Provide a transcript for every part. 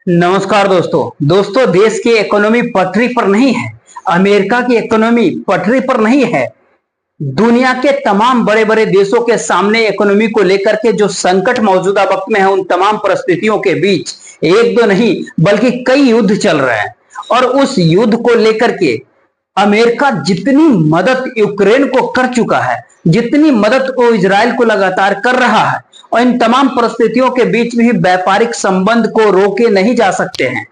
नमस्कार दोस्तों देश की इकोनॉमी पटरी पर नहीं है। अमेरिका की इकोनॉमी पटरी पर नहीं है। दुनिया के तमाम बड़े बड़े देशों के सामने इकोनॉमी को लेकर के जो संकट मौजूदा वक्त में है, उन तमाम परिस्थितियों के बीच एक दो नहीं बल्कि कई युद्ध चल रहे हैं। और उस युद्ध को लेकर के अमेरिका जितनी मदद यूक्रेन को कर चुका है, जितनी मदद वो इजराइल को लगातार कर रहा है, और इन तमाम परिस्थितियों के बीच भी व्यापारिक संबंध को रोके नहीं जा सकते हैं।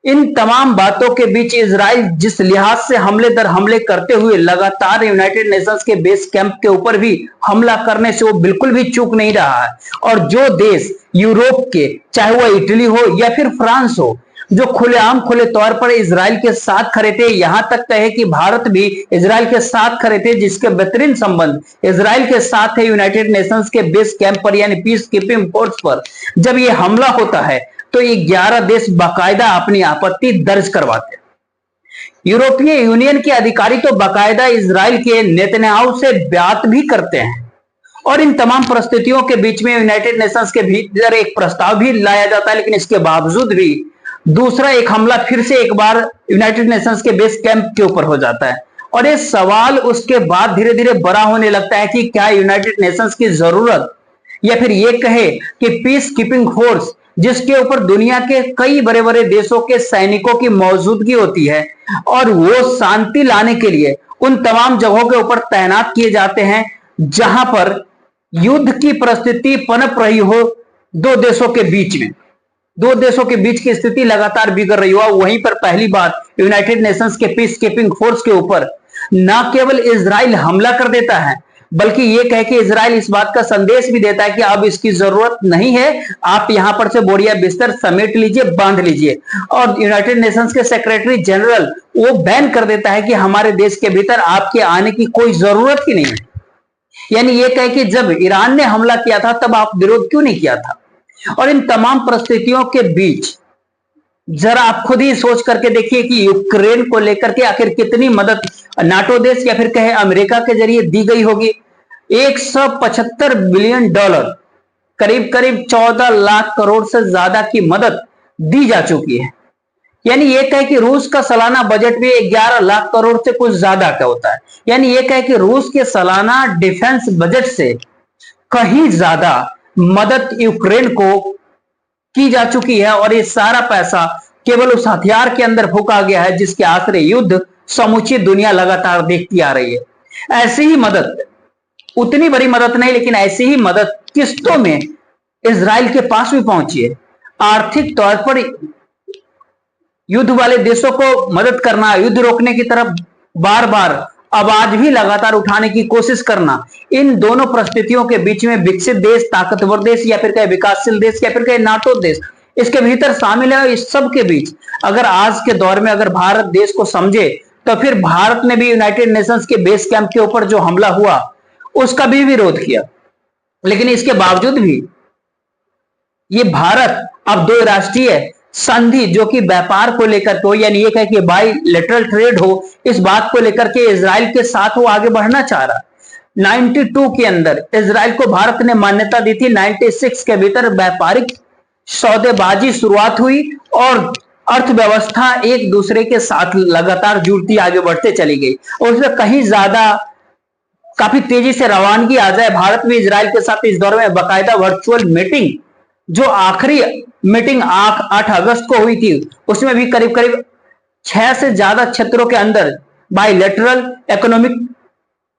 इन तमाम बातों के बीच इजराइल जिस लिहाज से हमले दर हमले करते हुए लगातार यूनाइटेड नेशंस के बेस कैंप के ऊपर भी हमला करने से वो बिल्कुल भी चूक नहीं रहा है। और जो देश यूरोप के, चाहे वह इटली हो या फिर फ्रांस हो, जो खुलेआम खुले तौर पर इजराइल के साथ खड़े थे, यहां तक कहे कि भारत भी इजराइल के साथ खड़े थे, जिसके बेहतरीन संबंध इजराइल के साथ है यूनाइटेड नेशंस के बेस कैंप पर यानी पीस कीपिंग फोर्स पर। जब यह हमला होता है तो 11 देश बाकायदा अपनी आपत्ति दर्ज करवाते हैं। यूरोपीय यूनियन के अधिकारी तो बाकायदा इजराइल के नेतन्याहू से बात भी करते हैं। और इन तमाम परिस्थितियों के बीच में यूनाइटेड नेशंस के भीतर एक प्रस्ताव भी लाया जाता है, लेकिन इसके बावजूद भी दूसरा एक हमला फिर से एक बार यूनाइटेड नेशंस के बेस कैंप के ऊपर हो जाता है। और ये सवाल उसके बाद धीरे धीरे बड़ा होने लगता है कि क्या यूनाइटेड नेशंस की जरूरत, या फिर ये कहे कि पीस कीपिंग फोर्स, जिसके ऊपर दुनिया के कई बड़े बड़े देशों के सैनिकों की मौजूदगी होती है और वो शांति लाने के लिए उन तमाम जगहों के ऊपर तैनात किए जाते हैं जहां पर युद्ध की परिस्थिति पनप रही हो, दो देशों के बीच की स्थिति लगातार बिगड़ रही हो। वहीं पर पहली बार यूनाइटेड नेशंस के पीस कीपिंग फोर्स के ऊपर न केवल इजराइल हमला कर देता है, बल्कि यह कह के इजराइल इस बात का संदेश भी देता है कि अब इसकी जरूरत नहीं है, आप यहां पर से बोरिया बिस्तर समेट लीजिए, बांध लीजिए। और यूनाइटेड नेशंस के सेक्रेटरी जनरल वो बैन कर देता है कि हमारे देश के भीतर आपके आने की कोई जरूरत ही नहीं है। यानी यह कहे कि जब ईरान ने हमला किया था तब आप विरोध क्यों नहीं किया था। और इन तमाम परिस्थितियों के बीच जरा आप खुद ही सोच करके देखिए कि यूक्रेन को लेकर के आखिर कितनी मदद नाटो देश या फिर कहे अमेरिका के जरिए दी गई होगी। 175 बिलियन डॉलर, करीब करीब 14 लाख करोड़ से ज्यादा की मदद दी जा चुकी है। यानी यह कहे कि रूस का सालाना बजट भी 11 लाख करोड़ से कुछ ज्यादा का होता है। यानी यह कहे कि रूस के सालाना डिफेंस बजट से कहीं ज्यादा मदद यूक्रेन को की जा चुकी है। और ये सारा पैसा केवल उस हथियार के अंदर फूका गया है जिसके आश्रय युद्ध समूची दुनिया लगातार देखती आ रही है। ऐसी ही मदद, उतनी बड़ी मदद नहीं लेकिन ऐसी ही मदद किस्तों में इजराइल के पास भी पहुंची है। आर्थिक तौर पर युद्ध वाले देशों को मदद करना, युद्ध रोकने की तरफ बार बार आवाज भी लगातार उठाने की कोशिश करना, इन दोनों परिस्थितियों के बीच में विकसित देश, ताकतवर देश या फिर कहे विकासशील देश या फिर कहे नाटो देश इसके भीतर शामिल है। इस सब के बीच अगर आज के दौर में अगर भारत देश को समझे तो फिर भारत ने भी यूनाइटेड नेशंस के बेस कैंप के ऊपर जो हमला हुआ उसका भी विरोध किया। लेकिन इसके बावजूद भी ये भारत अब दो राष्ट्रीय संधि जो कि व्यापार को लेकर के हो, यानी ये कहे कि बाइलेटरल ट्रेड हो, इस बात को लेकर के इजराइल के साथ वो आगे बढ़ना चाह रहा। 92 के अंदर इजराइल को भारत ने मान्यता दी थी। 96 के भीतर व्यापारिक सौदेबाजी शुरुआत हुई और अर्थव्यवस्था एक दूसरे के साथ लगातार जुड़ती आगे बढ़ते चली गई। और उसमें कहीं ज्यादा काफी तेजी से रवानगी आ जाए, भारत में इजराइल के साथ इस दौर में बाकायदा वर्चुअल मीटिंग, जो आखिरी मीटिंग 8 अगस्त को हुई थी, उसमें भी करीब करीब 6 से ज्यादा क्षेत्रों के अंदर बाइलेटरल इकोनॉमिक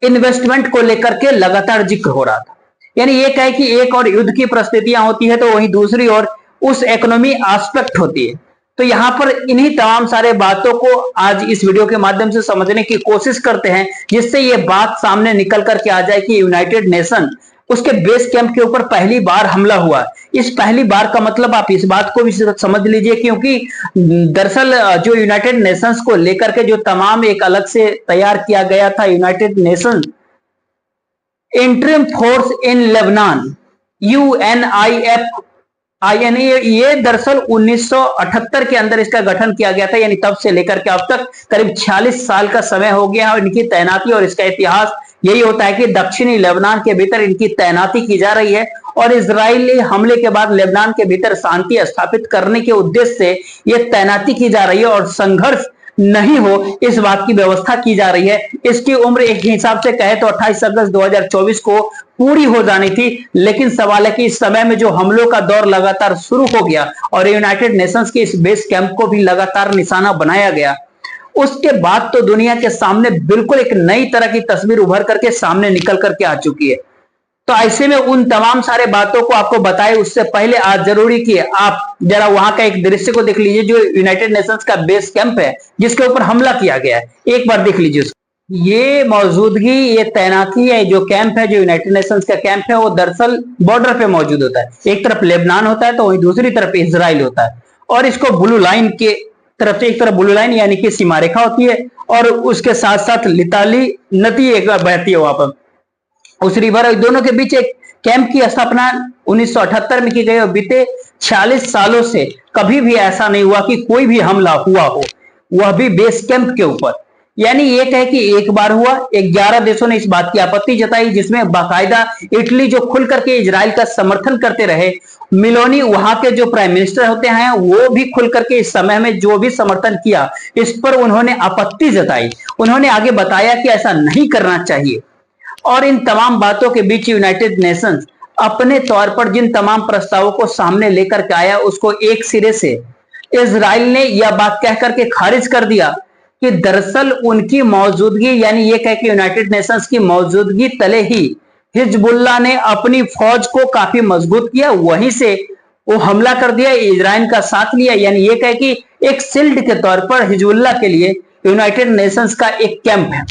इन्वेस्टमेंट को लेकर के लगातार जिक्र हो रहा था। यानी ये कहे कि एक और युद्ध की परिस्थितियां होती है तो वहीं दूसरी ओर उस इकोनॉमी एस्पेक्ट होती है। तो यहां पर इन्हीं तमाम सारे बातों को आज इस वीडियो के माध्यम से समझने की कोशिश करते हैं, जिससे ये बात सामने निकल करके आ जाए कि यूनाइटेड नेशन उसके बेस कैंप के ऊपर पहली बार हमला हुआ। इस पहली बार का मतलब आप इस बात को भी समझ लीजिए, क्योंकि दरअसल जो यूनाइटेड नेशंस को लेकर के जो तमाम एक अलग से तैयार किया गया था United nation interim force in Lebanon, UNIF, ये दरअसल 1978 के अंदर इसका गठन किया गया था। यानी तब से लेकर के अब तक करीब 46 साल का समय हो गया और इनकी तैनाती और इसका इतिहास यही होता है कि दक्षिणी लेबनान के भीतर इनकी तैनाती की जा रही है और इजरायली हमले के बाद लेबनान के भीतर शांति स्थापित करने के उद्देश्य से यह तैनाती की जा रही है और संघर्ष नहीं हो इस बात की व्यवस्था की जा रही है। इसकी उम्र एक हिसाब से कहे तो 28 अगस्त 2024 को पूरी हो जानी थी, लेकिन सवाल है कि इस समय में जो हमलों का दौर लगातार शुरू हो गया और यूनाइटेड नेशंस के इस बेस कैंप को भी लगातार निशाना बनाया गया, उसके बाद तो दुनिया के सामने बिल्कुल एक नई तरह की तस्वीर उभर करके सामने निकल करके आ चुकी है। तो ऐसे में उन तमाम सारे बातों को आपको बताए उससे पहले आज जरूरी कि आप जरा वहां का एक दृश्य को देख लीजिए जो यूनाइटेड नेशंस का बेस कैंप है जिसके ऊपर हमला किया गया है। एक बार देख लीजिए ये मौजूदगी, ये तैनाती है, जो कैंप है, जो यूनाइटेड नेशंस का कैंप है, वो दरअसल बॉर्डर पे मौजूद होता है। एक तरफ लेबनान होता है तो वहीं दूसरी तरफ इजराइल होता है और इसको ब्लू लाइन के तरफ से एक तरफ ब्लू लाइन यानी कि सीमा रेखा होती है और उसके साथ साथ लिताली नदी एक बहती है वहां पर उस रिवर, दोनों के बीच एक कैंप की स्थापना 1978 में की गई और बीते 46 सालों से कभी भी ऐसा नहीं हुआ कि कोई भी हमला हुआ हो, वह भी बेस कैंप के ऊपर। यानी ये कहे कि एक बार हुआ, 11 देशों ने इस बात की आपत्ति जताई जिसमें बाकायदा इटली जो खुल करके इजराइल का समर्थन करते रहे, मिलोनी वहां के जो प्राइम मिनिस्टर होते हैं वो भी खुल करके इस समय में जो भी समर्थन किया इस पर उन्होंने आपत्ति जताई। उन्होंने आगे बताया कि ऐसा नहीं करना चाहिए और इन तमाम बातों के बीच यूनाइटेड नेशंस अपने तौर पर जिन तमाम प्रस्तावों को सामने लेकर के आया उसको एक सिरे से इजराइल ने यह बात कह करके खारिज कर दिया कि दरअसल उनकी मौजूदगी, यानी ये कह के यूनाइटेड नेशंस की मौजूदगी तले ही हिजबुल्लाह ने अपनी फौज को काफी मजबूत किया, वहीं से वो हमला कर दिया, इजराइल का साथ लिया। यानी ये कह कि एक शिल्ड के तौर पर हिजबुल्लाह के लिए यूनाइटेड नेशंस का एक कैंप है।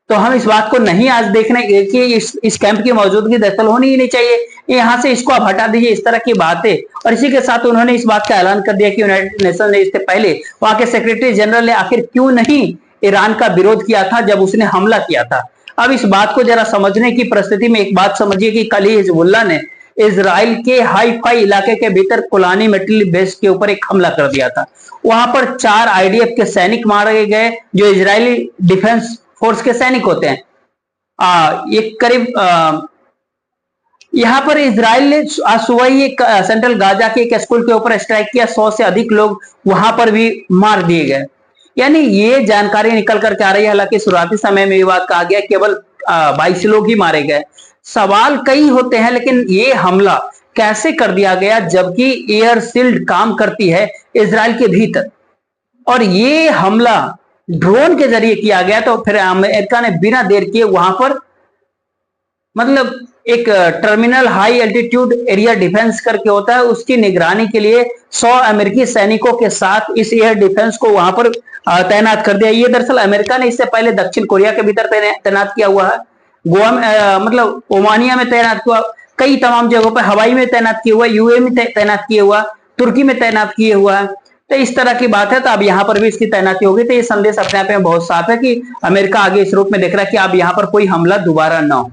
तो हम इस बात को नहीं आज देखने कि इस कैंप की मौजूदगी दरअसल होनी ही नहीं चाहिए, यहां से इसको आप हटा दीजिए, इस तरह की बातें। और इसी के साथ उन्होंने इस बात का ऐलान कर दिया कि यूनाइटेड नेशन ने इससे पहले वहां के सेक्रेटरी जनरल ने आखिर क्यों नहीं ईरान का विरोध किया था जब उसने हमला किया था। अब इस बात को जरा समझने की परिस्थिति में एक बात समझिए कि कल ही हिजबुल्लाह ने इजराइल के हाई फाई इलाके के भीतर कोलानी मिलिट्री बेस के ऊपर एक हमला कर दिया था। वहां पर 4 आईडीएफ के सैनिक मारे गए जो इजरायली डिफेंस फोर्स के सैनिक होते हैं। एक करीब यहां पर इजराइल ने आज सुबह ही एक सेंट्रल गाजा के एक स्कूल के ऊपर स्ट्राइक किया, 100 से अधिक लोग वहां पर भी मार दिए गए। यानी ये जानकारी निकल करके आ रही है, हालांकि शुरुआती समय में ये बात कहा गया केवल 22 लोग ही मारे गए। सवाल कई होते हैं लेकिन ये हमला कैसे कर दिया गया जबकि एयर शील्ड काम करती है इजराइल के भीतर, और ये हमला ड्रोन के जरिए किया गया। तो फिर अमेरिका ने बिना देर किए वहां पर मतलब एक terminal high altitude area defence करके होता है, उसकी निगरानी के लिए 100 अमेरिकी सैनिकों के साथ इस एयर डिफेंस को वहां पर तैनात कर दिया। ये दरअसल अमेरिका ने इससे पहले दक्षिण कोरिया के भीतर तैनात किया हुआ है, गोवा में मतलब ओमानिया में तैनात हुआ, कई तमाम जगहों पर हवाई में तैनात किया हुआ, यूए में तैनात किया हुआ, तुर्की में तैनात किए हुआ है। तो इस तरह की बात है। तो अब यहाँ पर भी इसकी तैनाती होगी। तो ये संदेश अपने आप में बहुत साफ है कि अमेरिका आगे इस रूप में देख रहा है कि अब यहाँ पर कोई हमला दोबारा ना हो।